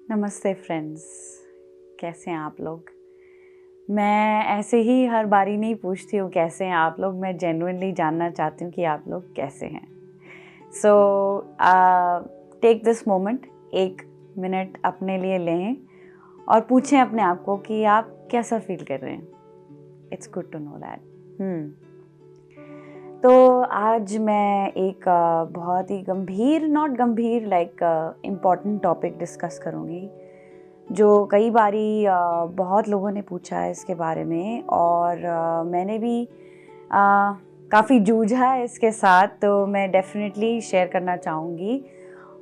नमस्ते फ्रेंड्स, कैसे हैं आप लोग। मैं ऐसे ही हर बारी नहीं पूछती हूँ कैसे हैं आप लोग, मैं जेन्युइनली जानना चाहती हूँ कि आप लोग कैसे हैं। So take this moment, 1 minute अपने लिए लें और पूछें अपने आप को कि आप कैसा फील कर रहे हैं। It's good to know that. तो आज मैं एक बहुत ही नॉट गंभीर इम्पॉर्टेंट टॉपिक डिस्कस करूँगी, जो कई बारी बहुत लोगों ने पूछा है इसके बारे में और मैंने भी काफ़ी जूझा है इसके साथ, तो मैं डेफिनेटली शेयर करना चाहूँगी।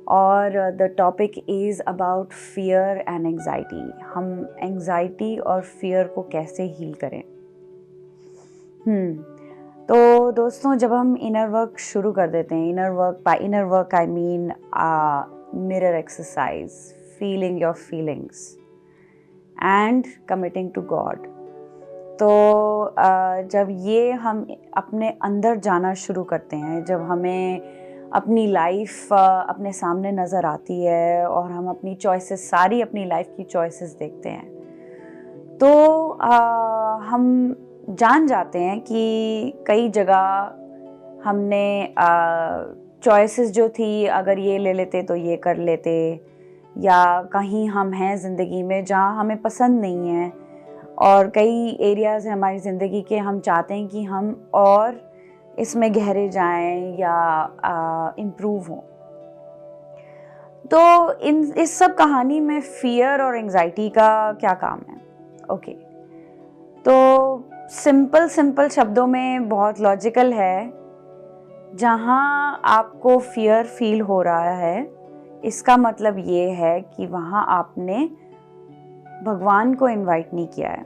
और the topic is about fear and anxiety. हम एंग्जाइटी और फियर को कैसे हील करें। तो दोस्तों, जब हम इनर वर्क शुरू कर देते हैं, inner work I mean mirror exercise, feeling your feelings and committing to God. तो जब ये हम अपने अंदर जाना शुरू करते हैं, जब हमें अपनी लाइफ अपने सामने नज़र आती है और हम अपनी चॉइसेस, सारी अपनी लाइफ की चॉइसेस देखते हैं, तो हम जान जाते हैं कि कई जगह हमने चॉइसेस जो थी, अगर ये ले लेते तो ये कर लेते, या कहीं हम हैं ज़िंदगी में जहाँ हमें पसंद नहीं है, और कई एरियाज़ हैं हमारी ज़िंदगी के, हम चाहते हैं कि हम और इसमें गहरे जाएं या इम्प्रूव हों। तो इस सब कहानी में फियर और एंग्जाइटी का क्या काम है? ओके, तो सिंपल शब्दों में बहुत लॉजिकल है। जहाँ आपको फियर फील हो रहा है, इसका मतलब ये है कि वहाँ आपने भगवान को इनवाइट नहीं किया है।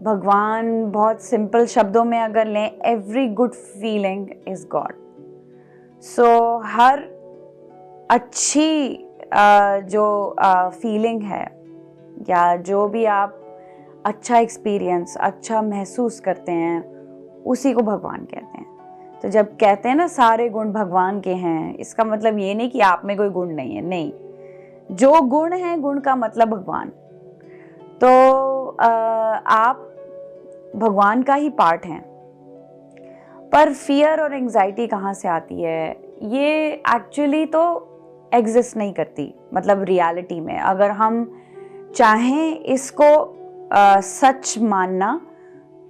भगवान, बहुत सिंपल शब्दों में अगर लें, every good feeling is God. So हर अच्छी जो फीलिंग है, या जो भी आप अच्छा एक्सपीरियंस, अच्छा महसूस करते हैं, उसी को भगवान कहते हैं। तो जब कहते हैं ना सारे गुण भगवान के हैं, इसका मतलब ये नहीं कि आप में कोई गुण नहीं है, नहीं, जो गुण है, गुण का मतलब भगवान। तो आप भगवान का ही पार्ट हैं। पर फियर और एंग्जाइटी कहाँ से आती है? ये एक्चुअली तो एग्जिस्ट नहीं करती, मतलब रियलिटी में अगर हम चाहें इसको सच मानना,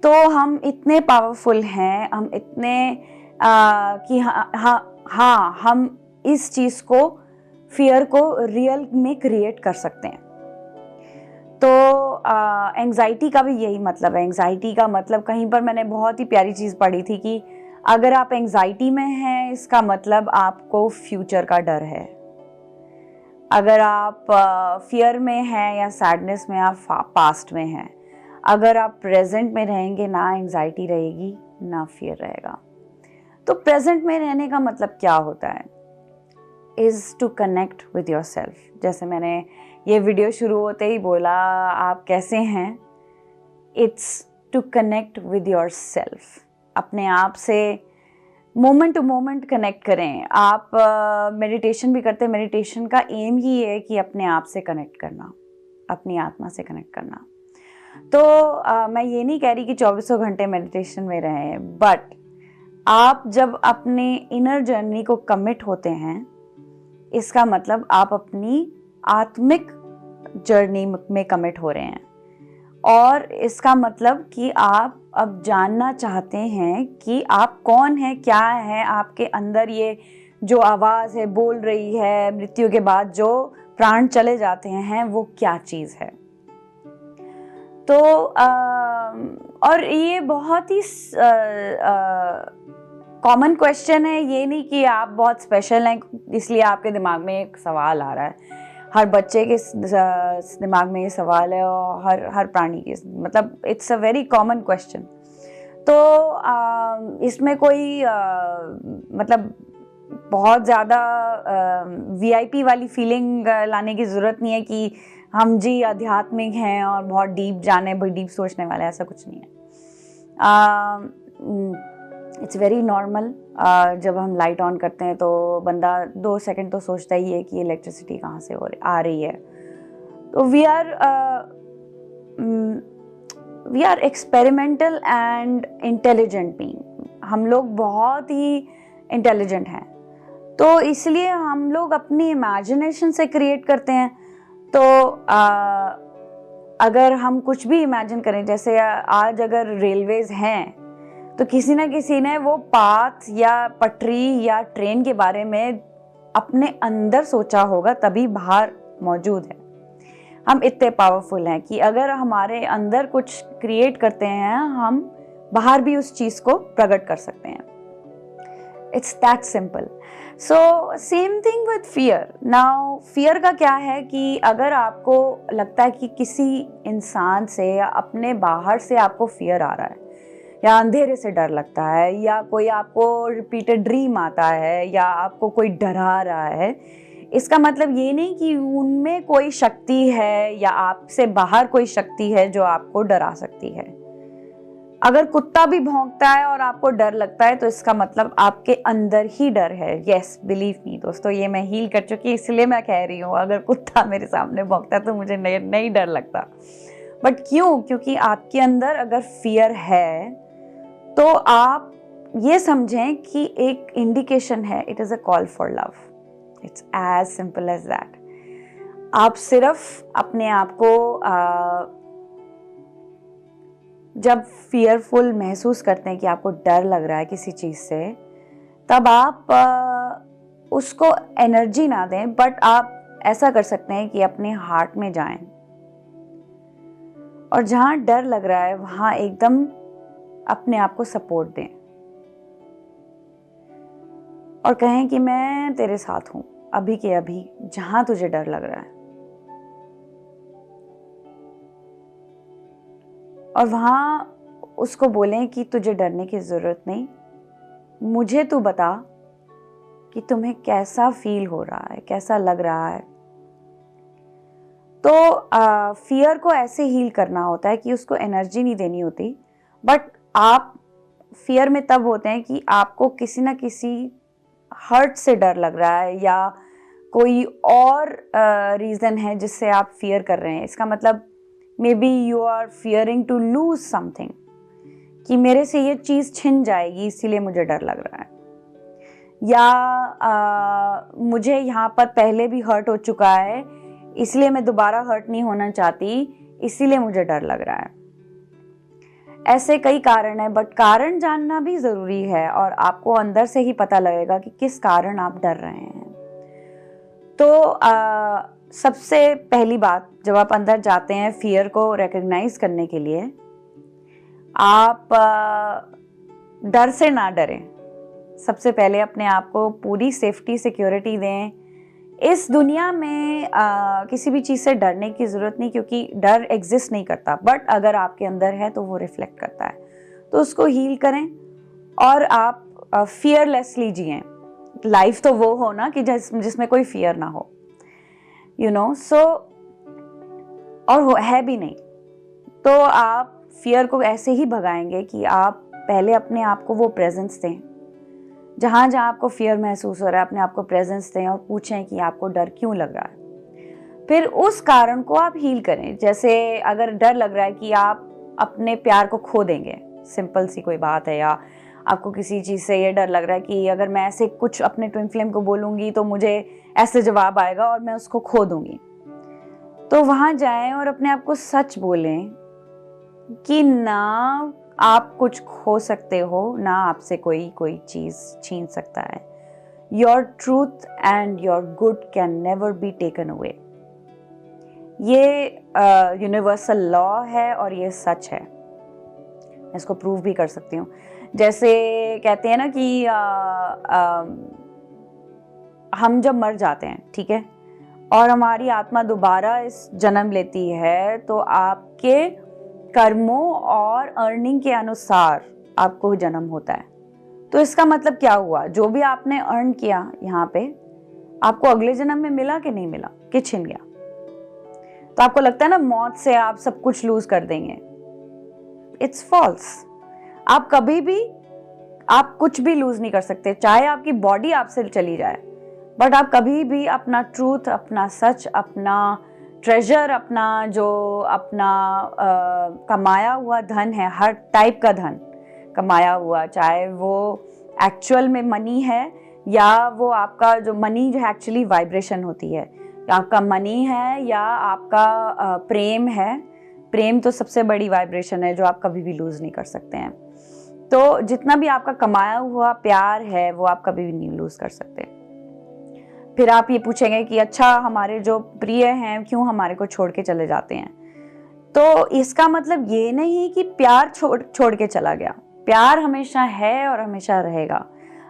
तो हम इतने पावरफुल हैं, हम इतने कि हाँ, हम इस चीज़ को, फियर को रियल में क्रिएट कर सकते हैं। तो एंग्जाइटी का भी यही मतलब है। एंग्जाइटी का मतलब, कहीं पर मैंने बहुत ही प्यारी चीज़ पढ़ी थी कि अगर आप एंग्जाइटी में हैं, इसका मतलब आपको फ्यूचर का डर है। अगर आप फियर में हैं या सैडनेस में, आप पास्ट में हैं। अगर आप प्रेजेंट में रहेंगे, ना एंग्जाइटी रहेगी ना फियर रहेगा। तो प्रेजेंट में रहने का मतलब क्या होता है? Is to connect with yourself. जैसे मैंने ये वीडियो शुरू होते ही बोला, आप कैसे हैं, it's to connect with yourself. अपने आप से मोमेंट टू मोमेंट कनेक्ट करें। आप मेडिटेशन भी करते हैं, मेडिटेशन का एम ही है कि अपने आप से कनेक्ट करना, अपनी आत्मा से कनेक्ट करना। तो मैं ये नहीं कह रही कि 24 घंटे मेडिटेशन में रहें, बट आप जब अपने इनर जर्नी को कमिट होते हैं, इसका मतलब आप अपनी आत्मिक जर्नी में कमिट हो रहे हैं। और इसका मतलब कि आप अब जानना चाहते हैं कि आप कौन है, क्या है आपके अंदर। ये जो आवाज़ है, बोल रही है, मृत्यु के बाद जो प्राण चले जाते हैं, वो क्या चीज़ है। तो और ये बहुत ही कॉमन क्वेश्चन है। ये नहीं कि आप बहुत स्पेशल हैं इसलिए आपके दिमाग में एक सवाल आ रहा है। हर बच्चे के दिमाग में ये सवाल है, और हर प्राणी के, मतलब it's a very common question. तो इसमें कोई मतलब बहुत ज़्यादा VIP वाली फीलिंग लाने की ज़रूरत नहीं है कि हम जी आध्यात्मिक हैं और बहुत डीप जाने, बहुत डीप सोचने वाले, ऐसा कुछ नहीं है। It's very normal. जब हम लाइट ऑन करते हैं तो बंदा 2 सेकंड तो सोचता ही है कि इलेक्ट्रिसिटी कहाँ से आ रही है। तो we are experimental and intelligent being. हम लोग बहुत ही इंटेलिजेंट हैं, तो इसलिए हम लोग अपनी इमेजिनेशन से क्रिएट करते हैं। तो अगर हम कुछ भी इमेजिन करें, जैसे आज अगर रेलवेज हैं तो किसी ना किसी ने वो पाथ या पटरी या ट्रेन के बारे में अपने अंदर सोचा होगा, तभी बाहर मौजूद है। हम इतने पावरफुल हैं कि अगर हमारे अंदर कुछ क्रिएट करते हैं, हम बाहर भी उस चीज को प्रकट कर सकते हैं। It's that simple. So same thing with fear. Now fear का क्या है कि अगर आपको लगता है कि किसी इंसान से या अपने बाहर से आपको फियर आ रहा है, या अंधेरे से डर लगता है, या कोई आपको रिपीटेड ड्रीम आता है, या आपको कोई डरा रहा है, इसका मतलब ये नहीं कि उनमें कोई शक्ति है या आपसे बाहर कोई शक्ति है जो आपको डरा सकती है। अगर कुत्ता भी भौंकता है और आपको डर लगता है तो इसका मतलब आपके अंदर ही डर है। यस, बिलीव मी दोस्तों, ये मैं हील कर चुकी, इसलिए मैं कह रही हूँ अगर कुत्ता मेरे सामने भौंकता है तो मुझे नहीं डर लगता। बट क्यों? क्योंकि आपके अंदर अगर फियर है तो आप ये समझें कि एक इंडिकेशन है, it is a call for love. It's as simple as that. आप सिर्फ अपने आप को जब फियरफुल महसूस करते हैं कि आपको डर लग रहा है किसी चीज से, तब आप उसको एनर्जी ना दें, बट आप ऐसा कर सकते हैं कि अपने हार्ट में जाएं और जहां डर लग रहा है वहां एकदम अपने आप को सपोर्ट दें और कहें कि मैं तेरे साथ हूं अभी के अभी, जहां तुझे डर लग रहा है। और वहां उसको बोलें कि तुझे डरने की जरूरत नहीं, मुझे तू बता कि तुम्हें कैसा फील हो रहा है, कैसा लग रहा है। तो फियर को ऐसे हील करना होता है कि उसको एनर्जी नहीं देनी होती। बट आप फियर में तब होते हैं कि आपको किसी ना किसी हर्ट से डर लग रहा है, या कोई और रीजन है जिससे आप फियर कर रहे हैं। इसका मतलब maybe you are fearing to lose something, कि मेरे से ये चीज छिन जाएगी इसीलिए मुझे डर लग रहा है, या मुझे यहाँ पर पहले भी हर्ट हो चुका है इसलिए मैं दोबारा हर्ट नहीं होना चाहती, इसीलिए मुझे डर लग रहा है। ऐसे कई कारण हैं, बट कारण जानना भी जरूरी है और आपको अंदर से ही पता लगेगा कि किस कारण आप डर रहे हैं। तो सबसे पहली बात, जब आप अंदर जाते हैं फियर को रिकॉग्नाइज करने के लिए, आप डर से ना डरें। सबसे पहले अपने आप को पूरी सेफ्टी सिक्योरिटी दें। इस दुनिया में किसी भी चीज़ से डरने की ज़रूरत नहीं, क्योंकि डर एग्जिस्ट नहीं करता, बट अगर आपके अंदर है तो वो रिफ्लेक्ट करता है। तो उसको हील करें और आप फियरलेसली जिएं। लाइफ तो वो हो ना कि जिसमें कोई फियर ना हो, यू नो। सो और है भी नहीं, तो आप फियर को ऐसे ही भगाएंगे कि आप पहले अपने आप को वो प्रेजेंस दें। जहां जहां आपको फियर महसूस हो रहा है अपने आप को प्रेजेंस दें और पूछें कि आपको डर क्यों लग रहा है। फिर उस कारण को आप हील करें। जैसे अगर डर लग रहा है कि आप अपने प्यार को खो देंगे, सिंपल सी कोई बात है, या आपको किसी चीज़ से ये डर लग रहा है कि अगर मैं ऐसे कुछ अपने ट्विन फ्लेम को बोलूँगी तो मुझे ऐसे जवाब आएगा और मैं उसको खो दूंगी, तो वहाँ जाएं और अपने आप को सच बोलें कि ना आप कुछ खो सकते हो, ना आपसे कोई चीज़ छीन सकता है। Your truth and your good can never be taken away. ये यूनिवर्सल लॉ है और ये सच है। मैं इसको प्रूव भी कर सकती हूँ। जैसे कहते हैं ना कि हम जब मर जाते हैं, ठीक है, और हमारी आत्मा दोबारा इस जन्म लेती है, तो आपके कर्मों और अर्निंग के अनुसार आपको जन्म होता है। तो इसका मतलब क्या हुआ? जो भी आपने अर्न किया यहाँ पे, आपको अगले जन्म में मिला कि नहीं मिला, कि छिन गया? तो आपको लगता है ना मौत से आप सब कुछ लूज कर देंगे। It's false. आप कभी भी आप कुछ भी लूज नहीं कर सकते, चाहे आपकी बॉडी आपसे चली जाए, बट आप कभी भी अपना ट्रूथ, अपना सच, अपना ट्रेजर, अपना जो अपना कमाया हुआ धन है, हर टाइप का धन कमाया हुआ, चाहे वो एक्चुअल में मनी है या वो आपका जो मनी जो एक्चुअली वाइब्रेशन होती है, आपका मनी है या आपका प्रेम है। प्रेम तो सबसे बड़ी वाइब्रेशन है जो आप कभी भी लूज नहीं कर सकते हैं। तो जितना भी आपका कमाया हुआ प्यार है वो आप कभी भी नहीं लूज कर सकते। फिर आप ये पूछेंगे कि अच्छा, हमारे जो प्रिय हैं क्यों हमारे को छोड़ के चले जाते हैं? तो इसका मतलब ये नहीं कि प्यार छोड़ के चला गया। प्यार हमेशा है और हमेशा रहेगा।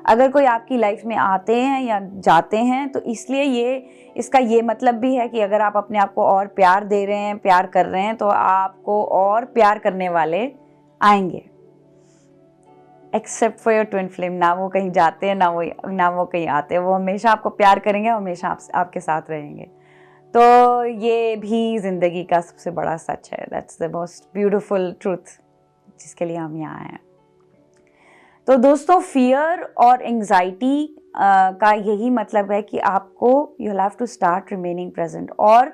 अगर कोई आपकी लाइफ में आते हैं या जाते हैं तो इसलिए इसका ये मतलब भी है कि अगर आप अपने आप को और प्यार दे रहे हैं, प्यार कर रहे हैं, तो आपको और प्यार करने वाले आएंगे। Except for your twin flame, ना वो कहीं जाते हैं ना वो कहीं आते हैं, वो हमेशा आपको प्यार करेंगे, हमेशा आपके साथ रहेंगे। तो ये भी जिंदगी का सबसे बड़ा सच है। That's the most beautiful truth जिसके लिए हम यहाँ हैं। तो दोस्तों, फियर और एंजाइटी का यही मतलब है कि आपको you have to start remaining present, और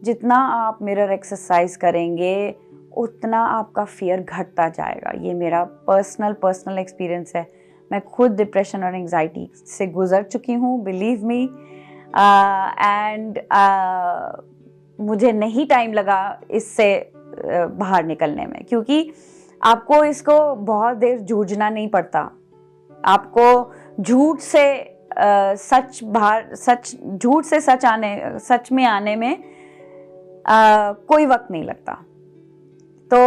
जितना आप मिरर एक्सरसाइज करेंगे उतना आपका फियर घटता जाएगा। ये मेरा पर्सनल एक्सपीरियंस है। मैं खुद डिप्रेशन और एंजाइटी से गुजर चुकी हूँ, बिलीव मी, एंड मुझे नहीं टाइम लगा इससे बाहर निकलने में, क्योंकि आपको इसको बहुत देर जूझना नहीं पड़ता। आपको झूठ से सच में आने में कोई वक्त नहीं लगता। तो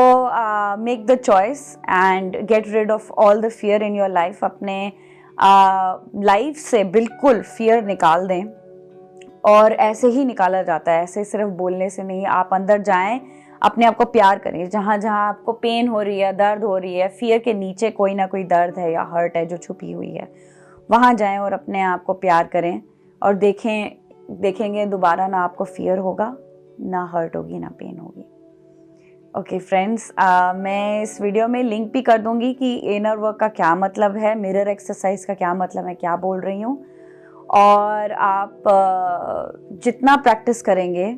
make the choice and get rid of all the fear in your life. अपने लाइफ से बिल्कुल फियर निकाल दें, और ऐसे ही निकाला जाता है, ऐसे सिर्फ बोलने से नहीं। आप अंदर जाएं, अपने आप को प्यार करें। जहाँ जहाँ आपको पेन हो रही है, दर्द हो रही है, फियर के नीचे कोई ना कोई दर्द है या हर्ट है जो छुपी हुई है, वहाँ जाएं और अपने आप को प्यार करें, और देखेंगे दोबारा ना आपको फियर होगा, ना हर्ट होगी, ना पेन होगी। ओके फ्रेंड्स, मैं इस वीडियो में लिंक भी कर दूंगी कि इनर वर्क का क्या मतलब है, मिरर एक्सरसाइज का क्या मतलब है, क्या बोल रही हूँ। और आप जितना प्रैक्टिस करेंगे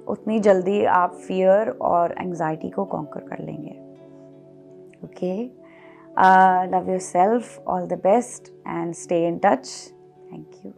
उतनी जल्दी आप फियर और एंजाइटी को कॉन्कर कर लेंगे। Okay, love yourself, all the best and stay in touch. Thank you.